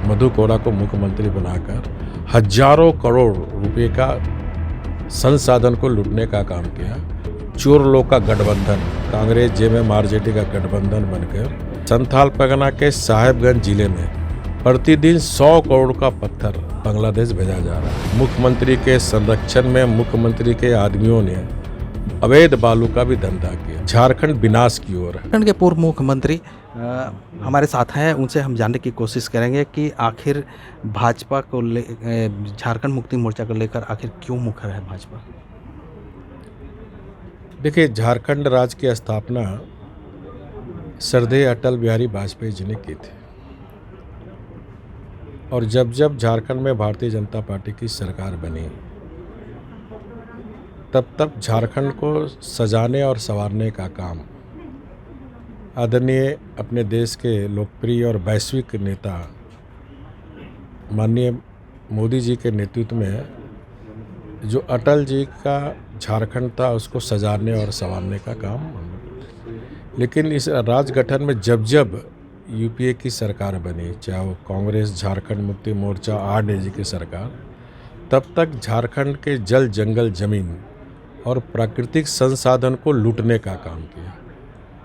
मधु कोड़ा को मुख्यमंत्री बनाकर हजारों करोड़ रुपए का संसाधन को लूटने का काम किया। चोर लोग का गठबंधन, कांग्रेस जेएमएम आरजेडी का गठबंधन बनकर संथाल परगना के साहेबगंज जिले में प्रतिदिन 100 करोड़ का पत्थर बांग्लादेश भेजा जा रहा है। मुख्यमंत्री के संरक्षण में मुख्यमंत्री के आदमियों ने अवैध बालू का भी धंधा किया। झारखंड विनाश की ओर है। झारखंड के पूर्व मुख्यमंत्री हमारे साथ हैं, उनसे हम जानने की कोशिश करेंगे कि आखिर भाजपा को झारखंड मुक्ति मोर्चा को लेकर आखिर क्यों मुखर है भाजपा। देखिए, झारखंड राज्य की स्थापना श्रद्धेय अटल बिहारी वाजपेयी जी ने की थी और जब जब झारखंड में भारतीय जनता पार्टी की सरकार बनी तब झारखंड को सजाने और संवारने का काम आदरणीय अपने देश के लोकप्रिय और वैश्विक नेता माननीय मोदी जी के नेतृत्व में जो अटल जी का झारखंड था उसको सजाने और संवारने का काम। लेकिन इस राज्य गठन में जब जब यूपीए की सरकार बनी, चाहे वो कांग्रेस, झारखंड मुक्ति मोर्चा, आरजेडी की सरकार, तब तक झारखंड के जल जंगल जमीन और प्राकृतिक संसाधन को लूटने का काम किया।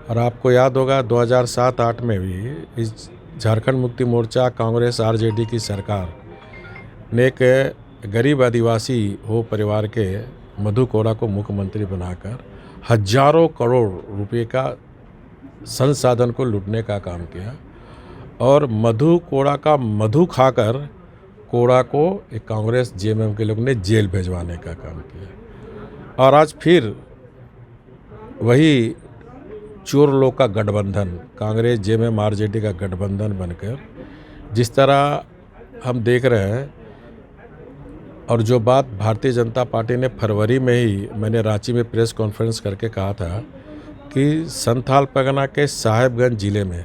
और आपको याद होगा 2007-8 में भी इस झारखंड मुक्ति मोर्चा, कांग्रेस, आरजेडी की सरकार ने एक गरीब आदिवासी हो परिवार के मधु कोड़ा को मुख्यमंत्री बनाकर हजारों करोड़ रुपए का संसाधन को लूटने का काम किया और मधु कोड़ा का मधु खाकर कोड़ा को एक कांग्रेस जेएमएम के लोग ने जेल भेजवाने का काम किया। और आज फिर वही चोर लोग का गठबंधन, कांग्रेस जेएमएम आरजेडी का गठबंधन बनकर जिस तरह हम देख रहे हैं, और जो बात भारतीय जनता पार्टी ने फरवरी में ही मैंने रांची में प्रेस कॉन्फ्रेंस करके कहा था कि संथाल परगना के साहेबगंज जिले में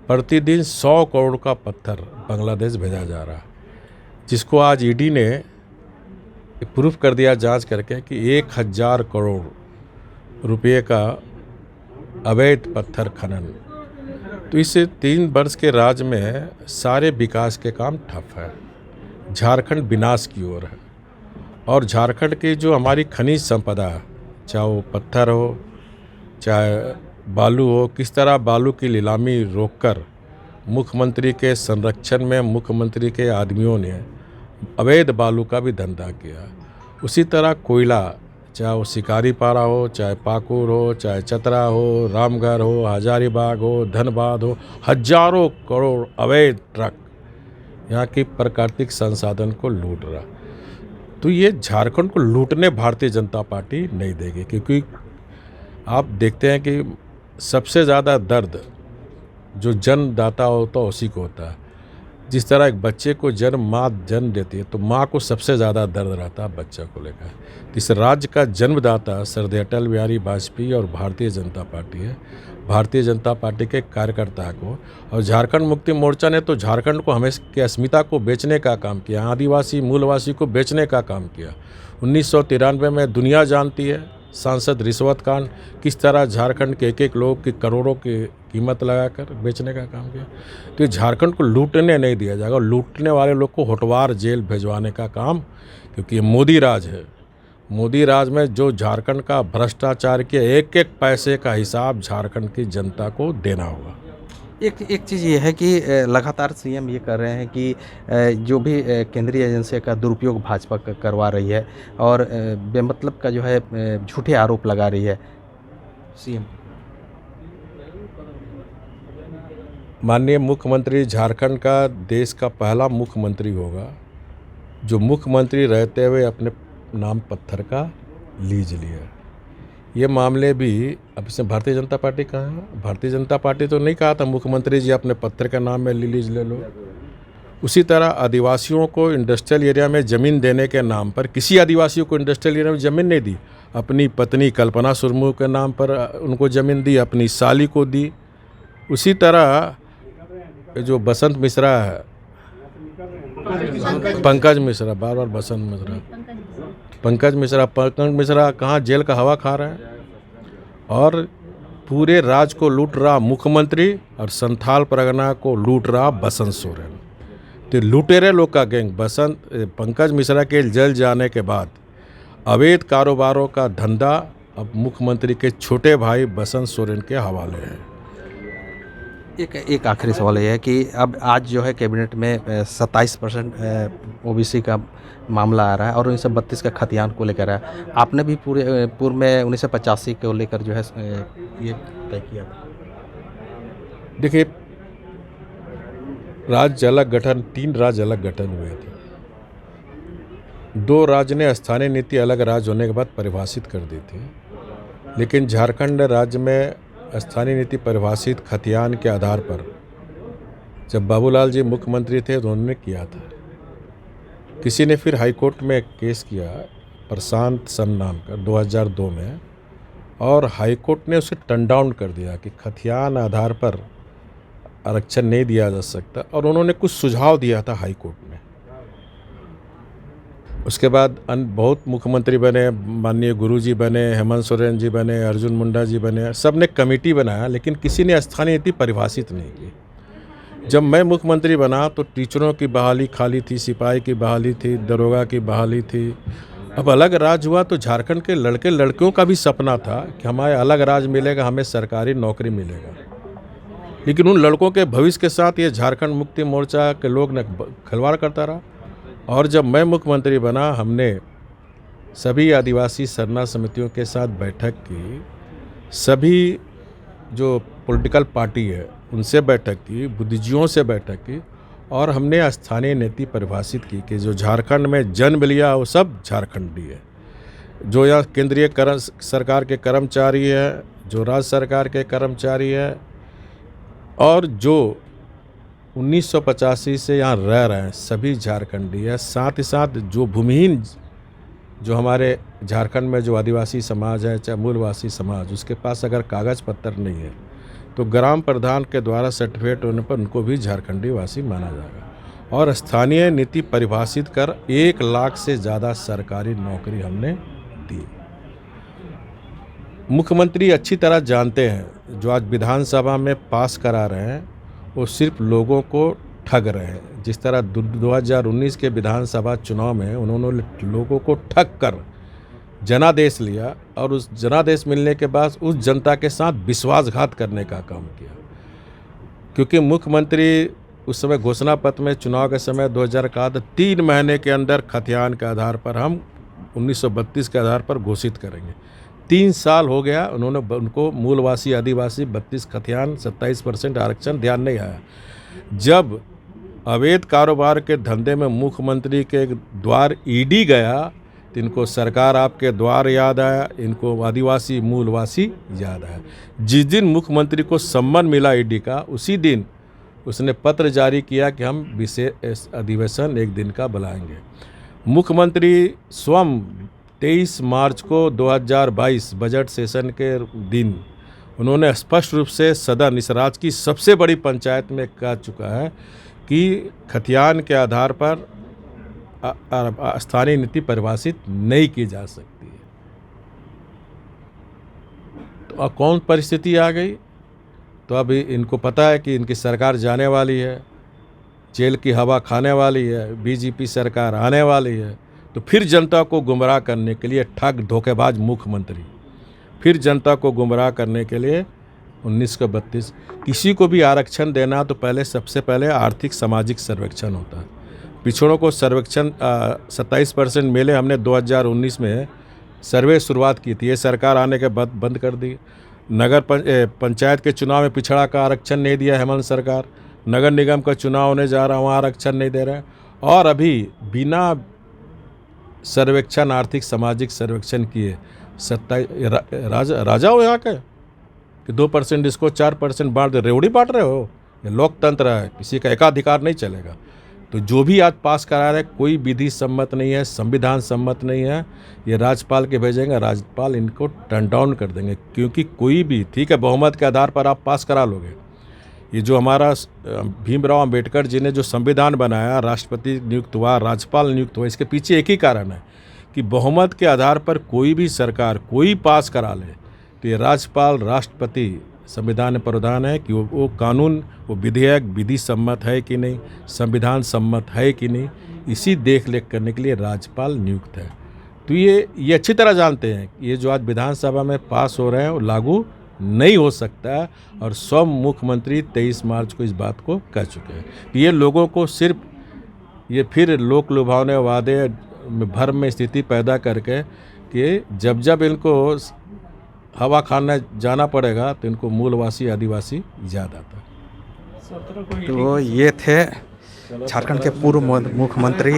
प्रतिदिन 100 करोड़ का पत्थर बांग्लादेश भेजा जा रहा है, जिसको आज ईडी ने प्रूफ कर दिया जांच करके कि 1000 करोड़ रुपये का अवैध पत्थर खनन। तो इस 3 वर्ष के राज में सारे विकास के काम ठप है। झारखंड विनाश की ओर है और झारखंड की जो हमारी खनिज संपदा है, चाहे वो पत्थर हो चाहे बालू हो, किस तरह बालू की नीलामी रोककर मुख्यमंत्री के संरक्षण में मुख्यमंत्री के आदमियों ने अवैध बालू का भी धंधा किया। उसी तरह कोयला, चाहे वो शिकारीपाड़ा हो, चाहे पाकुड़ हो, चाहे चतरा हो, रामगढ़ हो, हजारीबाग हो, धनबाद हो, हजारों करोड़ अवैध ट्रक यहाँ की प्राकृतिक संसाधन को लूट रहा। तो ये झारखंड को लूटने भारतीय जनता पार्टी नहीं देगी, क्योंकि आप देखते हैं कि सबसे ज़्यादा दर्द जो जन्मदाता होता है उसी को होता है। जिस तरह एक बच्चे को माँ जन्म देती है तो माँ को सबसे ज़्यादा दर्द रहता है बच्चा को लेकर। इस राज्य का जन्मदाता श्रद्धेय अटल बिहारी वाजपेयी और भारतीय जनता पार्टी है। भारतीय जनता पार्टी के कार्यकर्ता को और झारखंड मुक्ति मोर्चा ने तो झारखंड को हमेशा की अस्मिता को बेचने का काम किया, आदिवासी मूलवासी को बेचने का काम किया। 1993 में दुनिया जानती है सांसद रिश्वत कांड किस तरह झारखंड के एक लोग की करोड़ों की कीमत लगाकर बेचने का काम किया। तो ये झारखंड को लूटने नहीं दिया जाएगा। लूटने वाले लोग को होटवार जेल भेजवाने का काम, क्योंकि ये मोदी राज है। मोदी राज में जो झारखंड का भ्रष्टाचार किया, एक एक पैसे का हिसाब झारखंड की जनता को देना होगा। एक चीज़ ये है कि लगातार सीएम ये कर रहे हैं कि जो भी केंद्रीय एजेंसी का दुरुपयोग भाजपा करवा रही है और बेमतलब का जो है झूठे आरोप लगा रही है सीएम। माननीय मुख्यमंत्री झारखंड का देश का पहला मुख्यमंत्री होगा जो मुख्यमंत्री रहते हुए अपने नाम पत्थर का लीज लिया। ये मामले भी अब इसमें भारतीय जनता पार्टी कहाँ है? भारतीय जनता पार्टी तो नहीं कहा था मुख्यमंत्री जी अपने पत्थर का नाम में लीज ले लो। उसी तरह आदिवासियों को इंडस्ट्रियल एरिया में ज़मीन देने के नाम पर किसी आदिवासियों को इंडस्ट्रियल एरिया में ज़मीन नहीं दी। अपनी पत्नी कल्पना सुरमू के नाम पर उनको ज़मीन दी, अपनी साली को दी। उसी तरह जो बसंत मिश्रा है, पंकज मिश्रा, बार बार बसंत मिश्रा, पंकज मिश्रा कहाँ जेल का हवा खा रहा है और पूरे राज्य को लूट रहा मुख्यमंत्री और संथाल परगना को लूट रहा बसंत सोरेन। तो लुटेरे लोग का गैंग पंकज मिश्रा के जेल जाने के बाद अवैध कारोबारों का धंधा अब मुख्यमंत्री के छोटे भाई बसंत सोरेन के हवाले है। एक आखिरी सवाल ये है कि अब आज जो है कैबिनेट में 27% ओबीसी का मामला आ रहा है और 1932 का खतियान को लेकर है। आपने भी पूर्व में 1985 को लेकर जो है ये तय किया था। देखिए, राज्य अलग गठन 3 राज्य अलग गठन हुए थे। 2 राज्य ने स्थानीय नीति अलग राज्य होने के बाद परिभाषित कर दी थी, लेकिन झारखंड राज्य में स्थानीय नीति परिभाषित खतियान के आधार पर जब बाबूलाल जी मुख्यमंत्री थे तो उन्होंने किया था। किसी ने फिर हाईकोर्ट में केस किया प्रशांत सन नाम का 2002 में, और हाईकोर्ट ने उसे टर्न डाउन कर दिया कि खतियान आधार पर आरक्षण नहीं दिया जा सकता, और उन्होंने कुछ सुझाव दिया था हाईकोर्ट ने। उसके बाद बहुत मुख्यमंत्री बने, माननीय गुरुजी बने, हेमंत सोरेन जी बने, अर्जुन मुंडा जी बने, सब ने कमेटी बनाया, लेकिन किसी ने स्थानीय नीति परिभाषित नहीं की। जब मैं मुख्यमंत्री बना तो टीचरों की बहाली खाली थी, सिपाही की बहाली थी, दरोगा की बहाली थी। अब अलग राज्य हुआ तो झारखंड के लड़के लड़कियों का भी सपना था कि हमारे अलग राज्य मिलेगा, हमें सरकारी नौकरी मिलेगा, लेकिन उन लड़कों के भविष्य के साथ ये झारखंड मुक्ति मोर्चा के लोग ने खिलवाड़ करता रहा। और जब मैं मुख्यमंत्री बना, हमने सभी आदिवासी सरना समितियों के साथ बैठक की, सभी जो पॉलिटिकल पार्टी है उनसे बैठक की, बुद्धिजीवियों से बैठक की, और हमने स्थानीय नीति परिभाषित की कि जो झारखंड में जन्म लिया वो सब झारखंडी है। जो यहाँ केंद्रीय सरकार के कर्मचारी है, जो राज्य सरकार के कर्मचारी है, और जो 1985 से यहाँ रह रहे हैं सभी झारखंडी है। साथ ही साथ जो भूमिहीन, जो हमारे झारखंड में जो आदिवासी समाज है, चाहे मूलवासी समाज, उसके पास अगर कागज़ पत्तर नहीं है तो ग्राम प्रधान के द्वारा सर्टिफिकेट होने पर उनको भी झारखंडी वासी माना जाएगा। और स्थानीय नीति परिभाषित कर 1 लाख से ज़्यादा सरकारी नौकरी हमने दी। मुख्यमंत्री अच्छी तरह जानते हैं जो आज विधानसभा में पास करा रहे हैं वो सिर्फ लोगों को ठग रहे हैं। जिस तरह 2019 के विधानसभा चुनाव में उन्होंने लोगों को ठग कर जनादेश लिया, और उस जनादेश मिलने के बाद उस जनता के साथ विश्वासघात करने का काम किया। क्योंकि मुख्यमंत्री उस समय घोषणा पत्र में चुनाव के समय 2000 कहा था 3 महीने के अंदर खतियान के आधार पर हम 1932 के आधार पर घोषित करेंगे। 3 साल हो गया, उनको मूलवासी आदिवासी 32 खतियान 27% आरक्षण ध्यान नहीं आया। जब अवैध कारोबार के धंधे में मुख्यमंत्री के द्वार ईडी गया तो इनको सरकार आपके द्वार याद आया, इनको आदिवासी मूलवासी याद आया। जिस दिन मुख्यमंत्री को सम्मान मिला ईडी का, उसी दिन उसने पत्र जारी किया कि हम विशेष अधिवेशन 1 दिन का बुलाएंगे। मुख्यमंत्री स्वयं 23 मार्च को 2022 बजट सेशन के दिन उन्होंने स्पष्ट रूप से सदन, इस राज्य की सबसे बड़ी पंचायत में कह चुका है कि खतियान के आधार पर स्थानीय नीति परिभाषित नहीं की जा सकती है। तो अब कौन परिस्थिति आ गई? तो अभी इनको पता है कि इनकी सरकार जाने वाली है, जेल की हवा खाने वाली है, बीजेपी सरकार आने वाली है, तो फिर जनता को गुमराह करने के लिए ठग धोखेबाज मुख्यमंत्री, फिर जनता को गुमराह करने के लिए 19 को 32 किसी को भी आरक्षण देना तो पहले सबसे पहले आर्थिक सामाजिक सर्वेक्षण होता है। पिछड़ों को सर्वेक्षण 27% मिले, हमने 2019 में सर्वे शुरुआत की थी, ये सरकार आने के बाद बंद कर दी। नगर पंचायत के चुनाव में पिछड़ा का आरक्षण नहीं दिया हेमंत सरकार, नगर निगम का चुनाव होने जा रहा वहाँ आरक्षण नहीं दे रहे, और अभी बिना सर्वेक्षण आर्थिक सामाजिक सर्वेक्षण किए 27 राजा हो यहाँ के कि 2% इसको 4% बांट दे, रेवड़ी बांट रहे हो। ये लोकतंत्र है, किसी का एकाधिकार नहीं चलेगा। तो जो भी आज पास करा रहे कोई विधि सम्मत नहीं है, संविधान सम्मत नहीं है, ये राज्यपाल के भेजेंगे, राज्यपाल इनको टर्न डाउन कर देंगे। क्योंकि कोई भी, ठीक है, बहुमत के आधार पर आप पास करा लोगे। ये जो हमारा भीमराव अंबेडकर जी ने जो संविधान बनाया, राष्ट्रपति नियुक्त हुआ, राज्यपाल नियुक्त हुआ, इसके पीछे एक ही कारण है कि बहुमत के आधार पर कोई भी सरकार कोई पास करा ले तो ये राज्यपाल, राष्ट्रपति संविधान में प्रावधान है कि वो कानून, वो विधेयक विधि सम्मत है कि नहीं, संविधान सम्मत है कि नहीं, इसी देख रेख करने के लिए राज्यपाल नियुक्त है। तो ये अच्छी तरह जानते हैं कि ये जो आज विधानसभा में पास हो रहे हैं वो लागू नहीं हो सकता है, और स्वयं मुख्यमंत्री 23 मार्च को इस बात को कह चुके हैं कि ये लोगों को सिर्फ ये फिर लोक लुभावने वादे भर में स्थिति पैदा करके कि जब जब इनको हवा खाने जाना पड़ेगा तो इनको मूलवासी आदिवासी याद आता है। तो ये थे झारखंड के पूर्व मुख्यमंत्री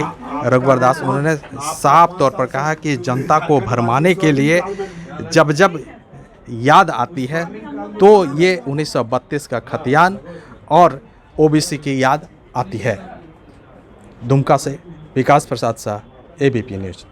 रघुवर दास। उन्होंने साफ तौर पर कहा कि जनता को भरमाने के लिए जब जब याद आती है तो ये 1932 का खतियान और ओबीसी की याद आती है। दुमका से विकास प्रसाद शाह, एबीपी न्यूज़।